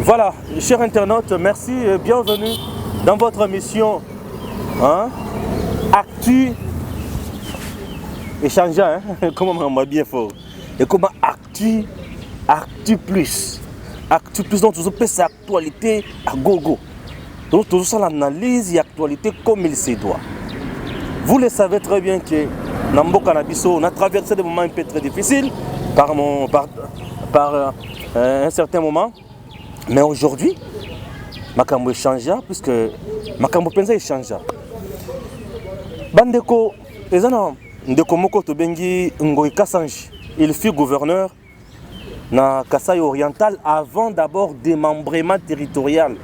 Voilà, chers internautes, merci et bienvenue dans votre émission Actu échangeant, comment on m'a bien fort. Et comment Actu Plus. Actu Plus, donc toujours cette actualité à gogo. Donc toujours ça l'analyse et l'actualité comme il se doit. Vous le savez très bien que Nambo Cannabiso, on a traversé des moments un peu très difficiles par un certain moment. Mais aujourd'hui, Makambo est changé puisque Makambo Penza est changé. Bandeko, les gens Ndeko Moko Tobengi Ngoï Kassanji, il fut gouverneur na Kasaï oriental avant d'abord démembrement territorial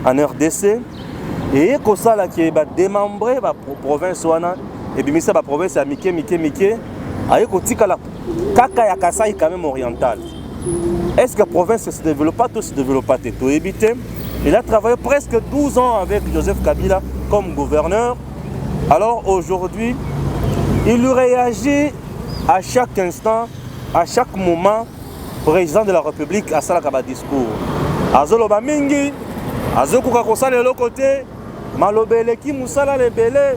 en RDC. Et comme ça là qui est démembré la province wana et puis ça la province à Mike aye kotika la kaka ya Kasaï quand même oriental. Est-ce que la province se développe pas, tout se développe pas, tout évité. Il a travaillé presque 12 ans avec Joseph Kabila comme gouverneur. Alors aujourd'hui, il réagit à chaque instant, à chaque moment, président de la République à Salakaba discours. Azoloba mingi, azokuka kosala le côté, malobele ki musala le belé,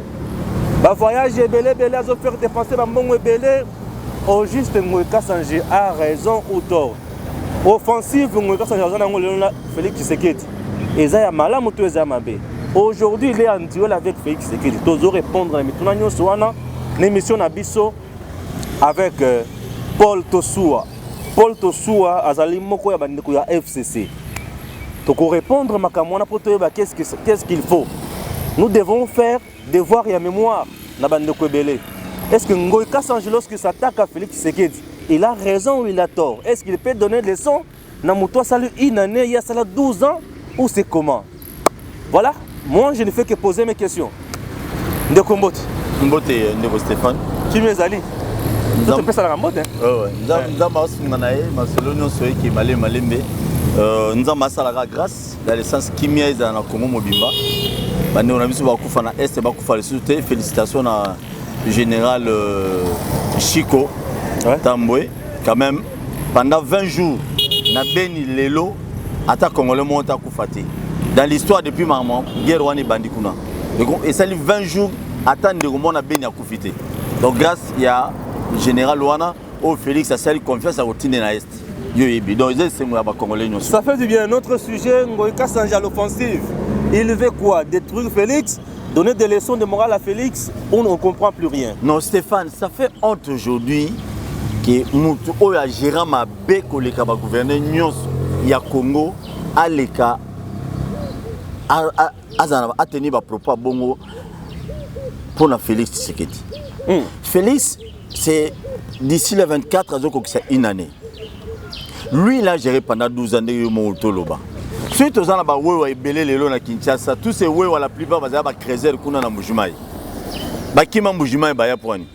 ba voyage belé belé azo faire dépenser ba mbongo belé. Au juste Ngoï Kassanji a raison ou tort. Offensive Ngoï Kassanji a Félix Tshisekedi. Et ça y a mal à moto Mabe. Aujourd'hui il est en duel avec Félix Tshisekedi. Tous répondre à l'émission Nabiso avec Paul Tosua. Paul Tosua azali moko ya bandeko ya FCC. Donc répondre makamona pour toi qu'est-ce qu'il faut. Nous devons faire devoir et mémoire na bandeko belé. Est-ce que Ngoï Kassanji, lorsqu'il s'attaque à Félix Tshisekedi, il a raison ou il a tort? Est-ce qu'il peut donner des leçons? Namuto Salu une année, il y a 12 ans, ou c'est comment? Voilà, moi je ne fais que poser mes questions. Ndeko Mbote. Mbote, Ndeko Stéphane. Qui m'est allé? Tu peux ça la Mbote? Oui, nous avons qui nous avons grâce dans le sens qui m'est dans le Congo Mobimba. Nous avons félicitations à général Chico Tamboué, quand même, pendant 20 jours, na Beni Lelo, ata Congolais monta Koufati. Dans l'histoire depuis maman, guerre wani bandikuna. Et ça les 20 jours, attendre de mon Beni à Koufité. Donc grâce à général Wana, au Félix a sali confiance à routine na est. Donc c'est moi Congolais. Ça fait du bien. Notre sujet, Ngoï Kassanji à l'offensive. Il veut quoi? Détruire Félix? Donner des leçons de morale à Félix, on ne comprend plus rien. Non, Stéphane, ça fait honte aujourd'hui que Moutou a géré ma bec au gouverneur Nyos ya Congo à l'Eka a tenu ma propos bongo pour Félix Tshisekedi. Félix, c'est d'ici le 24 c'est une année. Lui, il a géré pendant 12 années au Toloba. Suite aux gens qui ont belé les lots à Kinshasa, tous ces wewa la plupart vont avoir creuser kuna na Mbujimayi. Bakima Mbujimayi baya poani.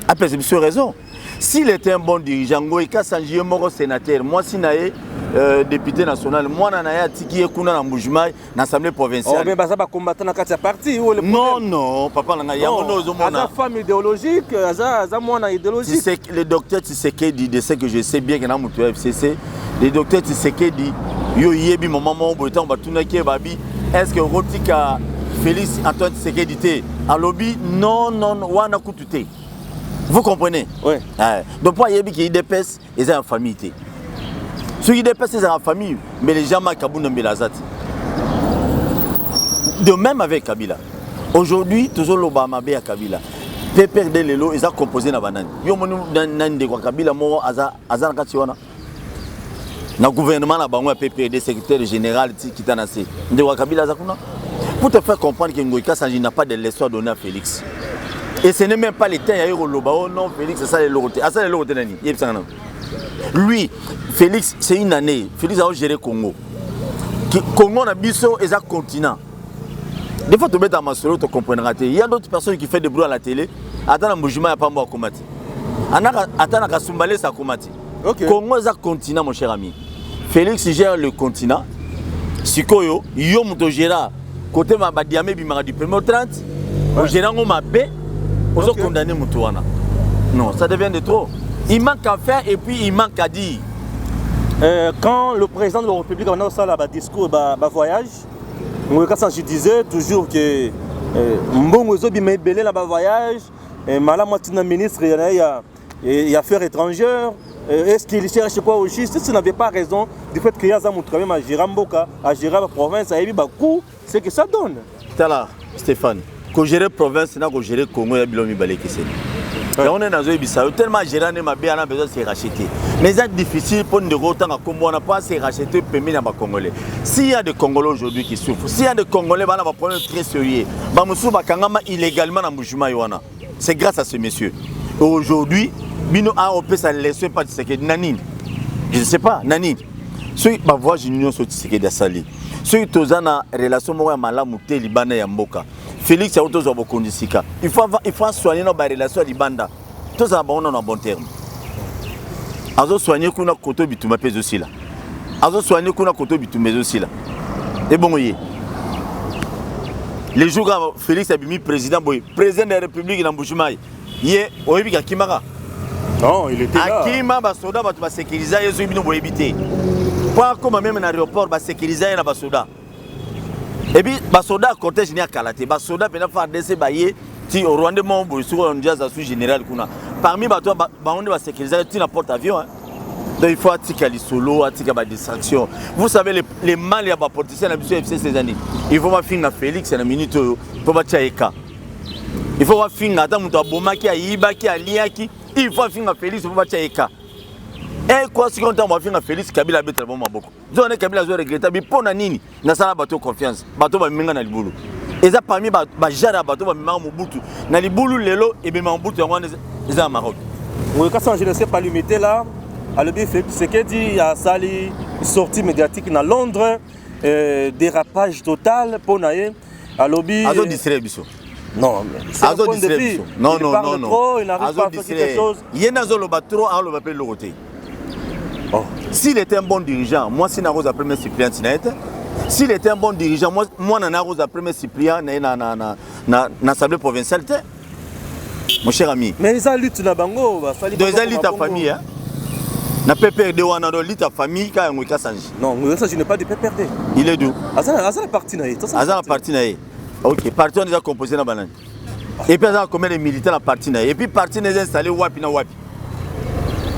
Après c'est raison. S'il était un bon dirigeant, Ngoï Kassanji est mort sénateur, moi si naé député national, moi nanaye tiki kuna na Mbujimayi na assemblée provinciale. Oh mais baza ba combattant na kati ya parti ou le Non, papa nanga yango nozo mona. Aza femme idéologique, aza mwana idéologique. C'est le docteur Tshisekedi de ce que je sais bien que na mutu FCC, le docteur Tshisekedi yo yebi maman botan batuna ki babi est-ce que rotika Félix Antoine Tshisekedi té à lobby non wana kutute. Vous comprenez? Oui. Donc pour yebi ki IDPS ils ont en famille té. Ceux qui IDPS ils ont en famille mais les gens ma Kabunda Mbelazati. De même avec Kabila. Aujourd'hui toujours l'Obama be à Kabila. Pe perdre les lots ils ont composé na banane. Yo monu nande kwa Kabila mo azana kati wana. Le gouvernement a un PPD, secrétaire général qui t'a nassé. Pour te faire comprendre que Ngoï Kassanji n'a pas de leçon à donner à Félix. Et ce n'est même pas le temps, il y a eu le Loba, non, Félix, c'est ça les lots. Lui, Félix, c'est une année. Félix a géré Congo. Congo a biso et un continent. Des fois, tu mets dans ma solo, tu comprendras. Il y a d'autres personnes qui font des bruits à la télé. Attends, le mouvement n'a pas moi à combattre. Attends, à Soumbale, ça a combattu. Congo est un continent, mon cher ami. Félix gère le continent. Sikoyo, yo muto gère côté ma diamé bimara du premier au 30 au général ma B aux condamné Moutouana. Non, ça devient de trop. Il manque à faire et puis il manque à dire. Quand le président de la République a fait un discours, un voyage, je disais toujours que Mbongo Zobi m'a belé dans le voyage, Malam Matina ministre et affaires étrangères. Est-ce qu'il cherche quoi au juste? Si tu n'avais pas raison du fait qu'il y a un travail à gérer Mboka, à gérer la province, à Ebibakou, c'est que ça donne. Tala, Stéphane, quand gérer la province, c'est que gérer le Congo, il y a Bilomi Balekissé. On est dans un Bissau, tellement gérer ma bien, on a besoin de se racheter. Mais c'est difficile pour nous de retourner à Congo, on n'a pas à se racheter pour les Congolais. S'il y a des Congolais aujourd'hui qui souffrent, s'il y a des Congolais, on va prendre très sérieux. Bamoussou Bakangama illégalement dans Moujouma Yoana. C'est grâce à ce monsieur. Aujourd'hui, Bino a opé sa leçon pas de ce que Nani. Je ne sais pas, Nani. Ceux qui voient l'union sur ce qui est d'Assali. Ceux qui ont une relation avec Malamouté, Libana et Mboka. Félix a autorisé à Kondisika. Il faut soigner nos relations à Libanda. Tous en bon terme. Azo soigner qu'on a côté bituma pèse aussi là. Azo soigner qu'on a côté bituma aussi là. Et bon, oui. Les jours où Félix a mis président de la République dans Bouchoumaï, il est au Hébika Kimara. Non, il était là. Akima, Basoda, va sécuriser les hommes pour éviter. Pas comme même un aéroport, va sécuriser les Basoda. Et puis, Basoda, cortège n'est à Kalate. Basoda, peut faire des baillés, si au Rwanda, on sur un jazz à sous général. Parmi les bateaux, on va sécuriser la porte-avions. Donc, il faut attirer les solos, attirer les distractions. Vous savez, les mal à porter ça, FC ces années. Il faut pas finir Félix, une minute, il faut pas Tchaïka. Il faut pas finir, attends, on Bomaki, à Ibaki, à Liaki. Il faut finir Félix, il faut pas Tchaïka. Et quoi, si on va finir Félix, Kabila a besoin de beaucoup. Zone Kabila a regretté, mais pour Nanini, n'a pas bateau confiance. Bateau va mener dans le boulot. Et ça, parmi les gens, bateau va mener dans le boulot. Dans le boulot, les gens, ils sont au Maroc. Oui, quand je ne sais pas limiter là, à le ce qu'il dit, il y a une sortie médiatique dans Londres, dérapage total pour Naïe. À lobby. Azo distrait Bissot. Non, c'est un point de vue. Non. Trop, il n'arrive pas à faire quelque chose. Il y a un trop, on le appelle le côté. S'il était un bon dirigeant, moi, si je suis un premier suppléant, s'il était un bon dirigeant, moi, je suis un premier suppléant dans l'Assemblée provinciale. Mon cher ami. Mais ils ont lutté dans Bango. Ils ont lutté ta famille. Na PPRD ou na lita famille ka ngweka sanji. Non, ngweka je n'ai pas de PPRD. Il est d'où? Asa la partie naïe. Asa la partie naïe. OK, parti on déjà composé na banane. Et puis ça combien de militaires la partie naïe. Et puis parti n'est installé wapi na wapi.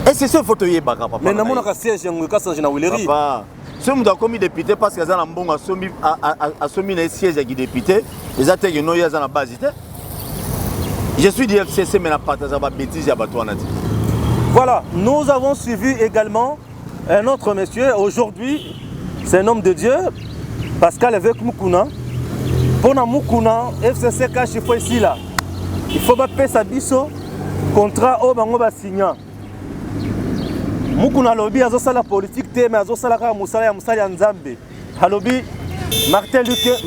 Et c'est ce photo yé baka papa. Mais na mona ka siège ngweka sanji na Wileri. Papa. Ce monde a commis député parce que ça na mbongo a somi na siège ya député, les attaques no ya za na base. Je suis du FCC mais na partage ba bêtise ya bato na. Voilà, nous avons suivi également un autre monsieur. Aujourd'hui, c'est un homme de Dieu, Pascal avec Moukouna. Pour Moukouna, FCC cache ici là. Il faut pas payer sa biso contrat au bango ba signa. Moukouna lobby azo sala politique mais azo sala ka musala ya nzambe. Halobi Martin Luther,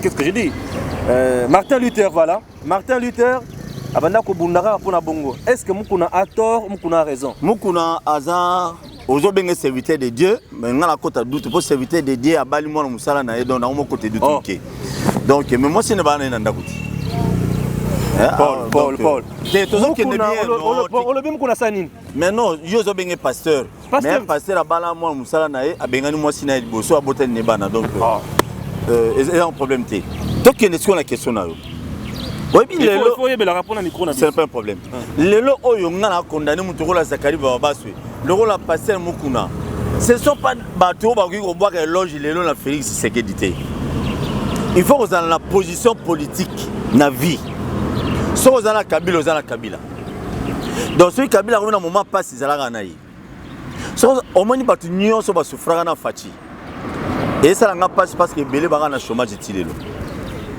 qu'est-ce que j'ai dit? Martin Luther, voilà. Martin Luther. Est-ce que Moukouna a tort ou Moukouna a raison? Moukouna a aujourd'hui serviteur de Dieu, mais on a la côte doute pour serviteur de Dieu à Balimon Moussala na dans mon côté du Turquie. Donc mais moi c'est ne pas aller dans Dakouti. Paul. C'est tout ça qui est bien. On le bien Moukouna Sanine. Mais non, yo zo benga pasteur. Mais pasteur à Balimon Moussala na a bengani moi sina boso a botel ne bana donc il y a un problème té. Donc il y a la question là. Oui, c'est pas un problème. Les lots où on a condamné Moutoula Zakari Babaswe, le rôle a passé à Moukouna. Ce ne sont pas des bateaux qui vont boire et loger les lots à Félix Sekedi. Il faut que vous ayez la position politique dans la vie. Soit vous avez la Kabila, vous avez la Kabila. Donc, ce Kabila, à un moment, passe, ils ont la Ganaï. Soit au moins, ils ont souffert dans la Fati. Et ça, n'a pas parce que Bélé Baran a chômage.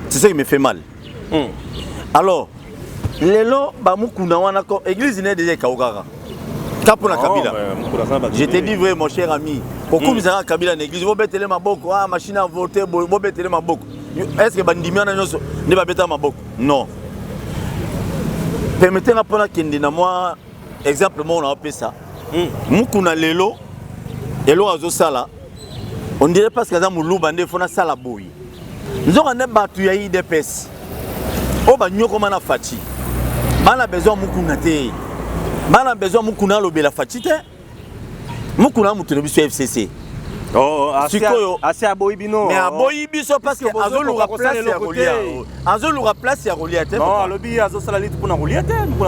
C'est ça qui me fait mal. Alors, les lots, l'église n'est déjà Kaogara. Kapuna Kabila. Je te dis vrai, mon cher ami. Pourquoi vous avez Kabila dans l'église? Vous mettez ma boque, machine à voter, vous mettez ma boque. Est-ce que Bandimian n'est pas bêta ma boque? Non. Permettez-moi pour la moi, exemple, on a fait ça. Moukouna Lelo, Elo Azosala, On dirait parce que ça moulou bande fona sala boy. Nous on a battu ya IDPS. O ba nyoko mana fati. Bana besoin mukuna te. Bana besoin mukuna lobela fati te. Mukuna mutu biso FCC. Oh, assez aboyibino. Mais aboyibiso parce que azoluka place ya rolia. Azoluka place ya rolia te. Non, lobi azosala lutte pour na rolia te. Pour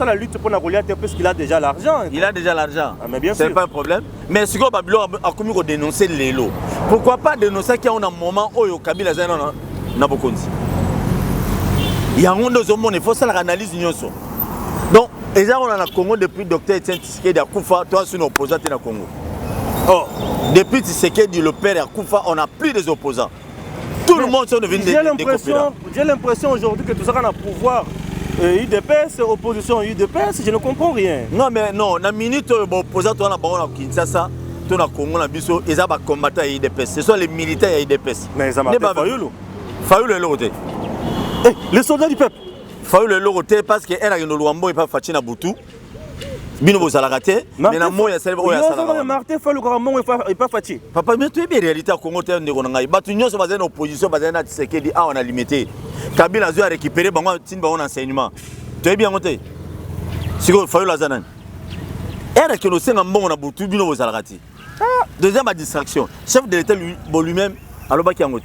la lutte pour la rolia parce qu'il a déjà l'argent. Il a déjà l'argent. Ah, mais bien sûr. C'est pas un problème. Mais ce que Babylon a commis pour dénoncer les lots. Pourquoi pas dénoncer qu'il y a un moment où Kabila Zana n'a pas connu. Il y a un monde il faut ça l'analyse nyonso. Donc, les gens on a Congo depuis docteur Etienne Tshisekedi Akufa, toi c'est un opposant dans le Congo. Oh, depuis Tshisekedi le père Akufa, on n'a plus des opposants. Tout le monde sont devenus des opposants. J'ai l'impression aujourd'hui que tout ça qu'on a pouvoir UDPS, opposition UDPS, je ne comprends rien. Non mais non, la minute opposant toi na bango na Kinshasa, toi na Congo na biso, ils ont combattu à UDPS. Ce sont les militaires à UDPS. Mais ça m'a fait Fayoulou. Fayoulou est l'autre. Les soldats du peuple. Fayoulou est l'autre parce que elle a une Luambo et pas Fatina Boutou. Bino Bozalagate, mais na moya celle où il y a ça. Martin Fayulu Karamon et pas Fati. Papa, mais tu es bien réalité à Congo te ndeko ngai. Batunyo so bazana opposition bazana Tshisekedi a on a limité. Kabila a récupéré bango tin bango enseignement. Tu es bien monté. Siko Fayulu azana. Elle que le senga mbongo na Boutou bino Bozalagate. Deuxième distraction. Chef de l'État lui-même aloba ki angote.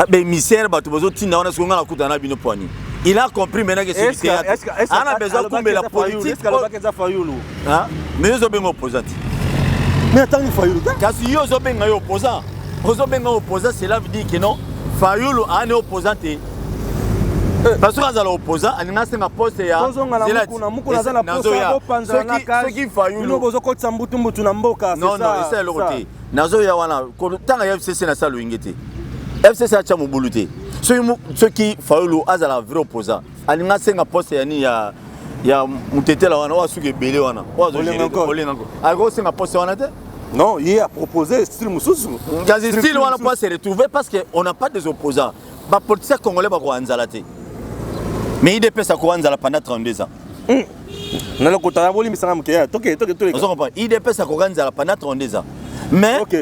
Ben misère batu bozo tinda on a songa na kutana bino poani. Il a compris maintenant que c'est du théâtre. On a besoin de la politique. Mais ils ont bien opposant. Mais attends, Fayoulou. Quand ils ont bien opposant, cela veut dire que non, Fayoulou est opposant. Parce que quand ils sont opposants, ils ont un poste. Ce qui Fayoulou. Non, c'est l'autre. Nazoya wana. Tant que FCC na sa luingete. FCC a tchamu buluté. Ceux qui Fayoulou a la vraie opposant. Alinga senga poste ya mutete la wana wa suke belé wana. Wa zo gérer olengo. Algo senga poste wana te? Non, il a proposé style mususu. Dans ce style wana pas se retrouver parce que on n'a pas des opposants. Ba politicien congolais ba ko anzala te. Mais il dépêche à ko anzala pendant 32 ans. Na le kota boli misanga mkeya. Toke. On comprend. Il dépêche à ko anzala pendant 32 ans. Mais OK.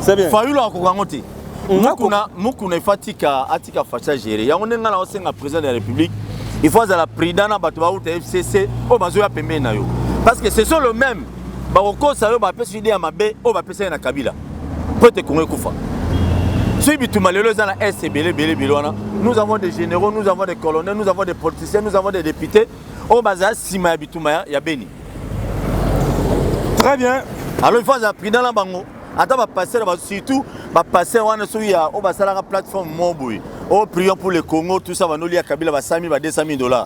C'est bien. Fayoulou a ko ngangote. Mukuna fatika atika facha gérer. Ya on ngala osenga président de la République. Il faut la présidente batu ba uta FCC o bazo ya pembe na yo. Parce que ce sont le même. Ba ko sa yo ba pesa idée ya mabe o ba pesa na Kabila. Peut-être qu'on kufa. Celui bitu malelo za na SBL belé wana. Nous avons des généraux, nous avons des colonels, nous avons des politiciens, nous avons des députés. O baza sima ya bituma ya Beni. Très bien. Alors il faut la présidente la bango. Attends, va passer surtout, va passer on va la plateforme Moboui. Oh, prions pour le Congo, tout ça va nous lier à Kabila, va 100 000, va 200 000 $.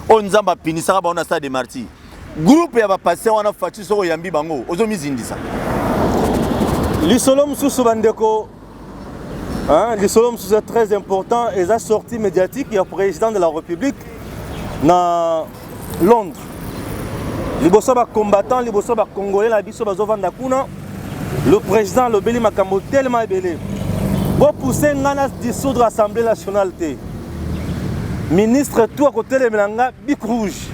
On nous a pinissé, on a ça des martyrs. Groupe va passer, on a fait sur Yambi Bango, aux hommes ça. L'Isolom sous Bandeko, l'Isolom sous est très important et la sortie médiatique, il y a le président de la République dans Londres. Les combattants, les Congolais, la biso Bazovandakuna. Le président le Beli Makambo tellement belé. Pour pousser Ngana dissoudre l'Assemblée nationale. Ministre tout à côté de Melanga, Bic Rouge.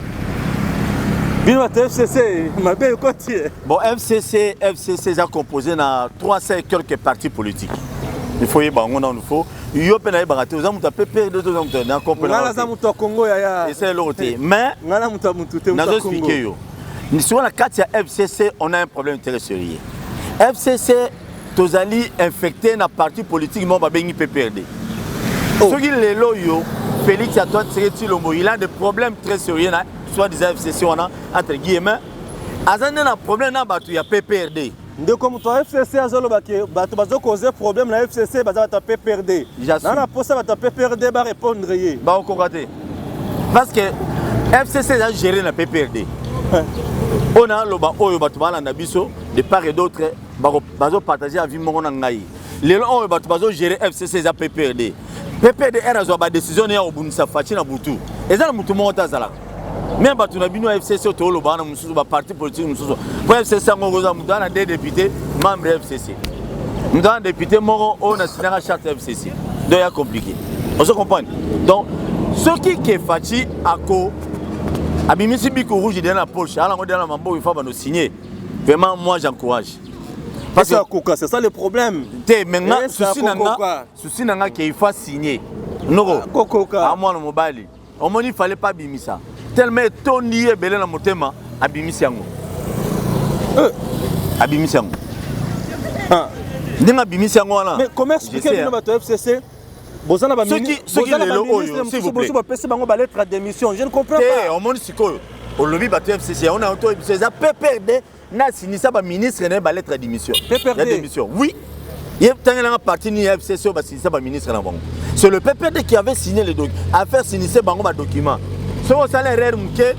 Bino FCC, ma belle côté. Bon, FCC a composé dans 300 quelques partis politiques. Il faut y bango il faut. Il y a peine à barater aux amours PP de 2 ans de temps. Congo ya. Et c'est l'autre. Mais Ngana mutu n'a expliqué yo. Sur la carte FCC, on a un problème très sérieux. FCC, Tozali infecté dans parti politique, mais on va bénir PPRD. Ce qui est là, Félix Antoine Tshisekedi, il a des problèmes très sérieux, soit des FCC, on a entre guillemets. Il y a un problème dans le PPRD. De comme toi, FCC, il y a causé problème dans FCC, il y a PPRD. Dans la poste, il y a PPRD va répondre. Parce que FCC a géré le PPRD. On a de part et d'autre, bazo partager la vie mongonangaï. Les gens bazo gérer FCC za PPRD. PPRD a une décision au Bunisa Fati na Boutou. Et ça mutu monta zala. Même batu na bino FCC to lo bana mususu ba parti politique mususu. Pour FCC ngoza mudana des députés membres FCC. Mudana député moro on a signé la charte FCC. Donc il y a compliqué. On se comprend. Donc ce qui est Fati ako Abimisi Bico Rouge dans la poche, alors on est dans la mambo, il faut nous signer. Vraiment, moi j'encourage. Parce que c'est ça le problème. Maintenant, souci nanga qu'il faut signer. Non, à moi le mobile. Au moins il fallait pas bimisa. Tellement Tony est belé dans mon thème à bimisiango. À bimisiango. Ndinga bimisiango là. Mais comment expliquer que notre FCC Bozana ba ministre, s'il vous plaît. Lettre d'émission, je ne comprends pas. Au monde siko, au lobby bateau FCC, on a auto ça PPRD na sinisa ba ministre na ba lettre d'émission. PPRD. Oui. Il y a un parti ni FCC au sinisa ba ministre na bango. C'est le PPRD qui avait signé les documents, a fait signer bango ba document. Ce au salaire mke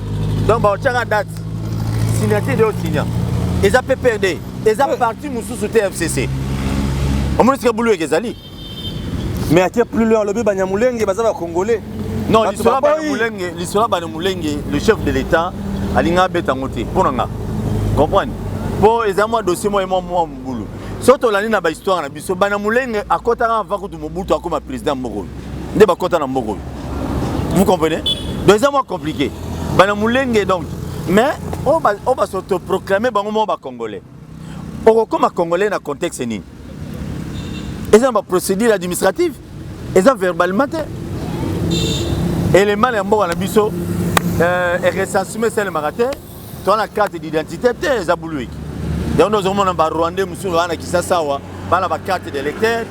donc ba tchanga date. Signature de signer. Et ça PPRD, et ça parti mususu FCC. Au monde siko boulou ezali. Mais à qui plus loin le Banyamulenge bazaba congolais. Non, l'histoire Banyamulenge, le chef de l'État, alinga betangote pour nga. Comprendre. Bon, ezama dossier moi mbulu. Soto la na ba histoire na biso Banyamulenge akota avant que Mobutu akoma président Mboko. Nde ba kota na Mboko. Vous comprenez? Donc c'est moins compliqué. Banyamulenge donc mais on va s'auto-proclamer bango ba congolais. On comme congolais dans contexte ni. Et ça va procédure administrative. Et ça verbalement. Et les mal en bon à biso et recensement c'est le marathon. Tu as la carte d'identité c'est zaboulouik. Donc nous avons un Rwandais monsieur ana kisasawa, bala ba carte d'électeur,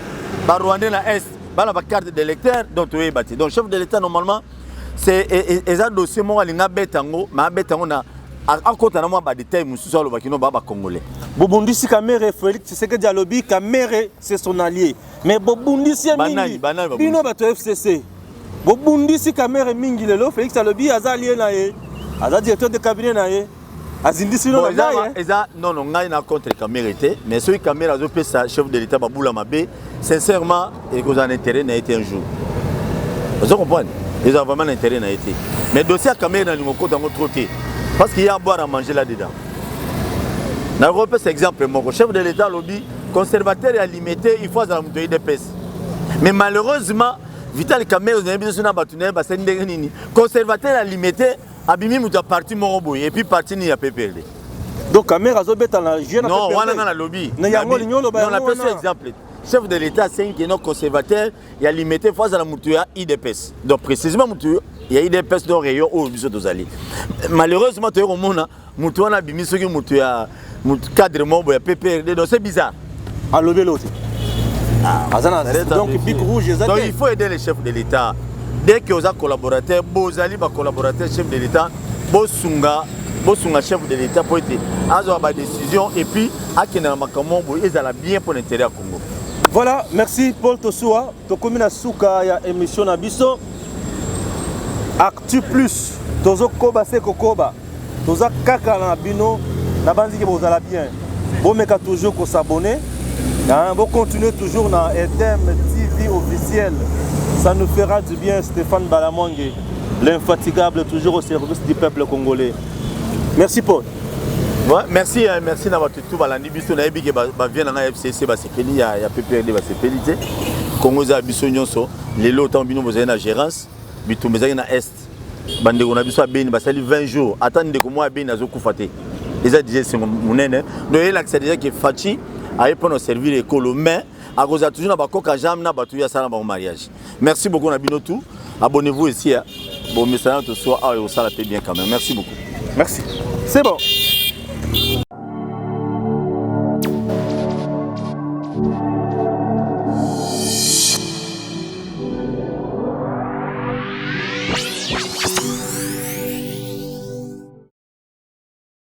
ba Rwandais na est, bala ba carte d'électeur donc tu es battu. Donc chef de l'État normalement c'est et un dossier moi linga betango, ma betango na en compte na moi ba détail monsieur sur le bakino ba congolais. Bobundisi Kamere Félix c'est que Dialobi Kamere c'est son allié. Mais Bobundisi mingi bino bato FCC. Bobundisi Kamere mingi lelo Félix Alobi azali na ye. Aza directeur de cabinet na ye. Azindisi no na non non ngai na contre Kamere té mais celui Kamere azo pesa chef de l'État Babula Mabe sincèrement et que en intérêt n'a été un jour. Vous comprenez? Ils ont vraiment intérêt n'a été. Mais dossier Kamere na ngoko dans trop té parce qu'il y a à boire à manger là dedans. Dans l'Europe, c'est exemple, mon chef de l'État lobby, conservateur et limité, il faut la montée de pèse. Mais malheureusement, Vital Kamere, vous avez besoin d'un bâtonnet, conservateur et limité, Abimi Mouta parti Morobo, et puis parti ni à PPLD. Donc Kamere a zobé dans la jeune. Non, on a dans la lobby. On a pris ce exemple. Chef de l'État, c'est un qui est non conservateur, il a limité face à la montée IDPS. Donc précisément, il y a IDPS dans le rayon où vous allez. Malheureusement, tu es au monde, Moutou a bimi ce qui Moutou a. Cadre mobile PPRD donc c'est bizarre à lever l'autre donc Big Rouge donc il faut aider les chefs de l'État dès que vous avez collaborateur bozali ba collaborateur chef de l'État bosunga chef de l'État pour être azo ba décision et puis akena makambo ezala bien pour l'intérêt à Congo. Voilà, merci Paul Tosua to komina suka ya émission na biso Actu Plus tozo koba se kokoba toza kaka na bino. La bande qui vous allez bien. Vous mettez toujours qu'on s'abonner. Vous continuez toujours dans ETM TV officiel. Ça nous fera du bien, Stéphane Balamwangue, l'infatigable, toujours au service du peuple congolais. Merci Paul. Ouais, merci d'avoir tout balandi. Biso na ebi ke ba vient na FCC ba sepeli ya PPRD ba sepelité. Congo za biso nyonso. Lelo temps bino bozali na gérance. Bitu mezali na est. Bande ko na biso abeni ba sali 20 jours. Attendez ko moi abeni azokufa te. Les a dit c'est mon nene. Donc il a accès que Fachi a répondu au service écolo mais à cause de toujours na bakoka jam na batu ya sala ba mariage. Merci beaucoup na binotou. Abonnez-vous ici. Bon message to soit au sala bien quand même. Merci beaucoup. Merci. C'est bon.